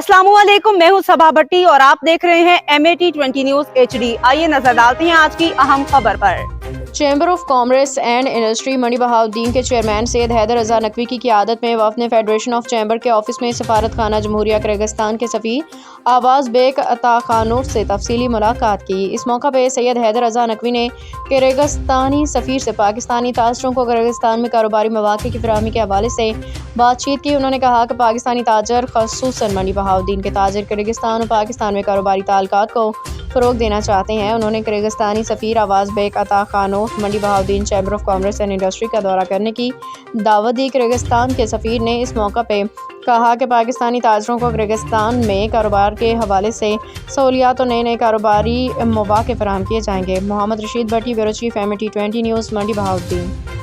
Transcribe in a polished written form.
अस्सलामुअलैकुम, मैं हूं सबा भट्टी और आप देख रहे हैं MAT20 न्यूज HD। आइए नजर डालते हैं आज की अहम खबर पर। Chamber of commerce and industry Mandi Bahauddin के चेयरमैन सैयद हैदर रजा नकवी की क़ियादत में वफ़द ने फेडरेशन ऑफ चैम्बर के ऑफिस में सफारत खाना जमहूरिया किर्गिस्तान के सफ़ीर आवाज़ बेग अताखानोव से तफसीली मुलाकात की। इस मौका पर सैयद हैदर रजा नकवी ने किर्गिस्तानी सफ़ीर से पाकिस्तानी ताजरों को किर्गिस्तान में कारोबारी मौक़े की फराहमी के हवाले से बातचीत की। उन्होंने कहा कि पाकिस्तानी ताजर ख़ुसूसन मंडी बहाउद्दीन के ताजर किर्गिस्तान और पाकिस्तान में कारोबारी ताल्लुकात को फ़रोग़ देना चाहते हैं। उन्होंने किर्गिस्तानी सफ़ीर Avazbek Atakhanov Mandi Bahauddin chamber of commerce and industry का दौरा करने की दावत दी। किर्गिस्तान के सफ़ीर ने इस मौका पर कहा कि पाकिस्तानी ताजरों को किर्गिस्तान में कारोबार के हवाले से सहूलियात और नए कारोबारी मौक़े फराहम किए जाएंगे। मोहम्मद रशीद भट्टी, ब्यूरो चीफ, MAT20 न्यूज़, मंडी बहाउद्दीन।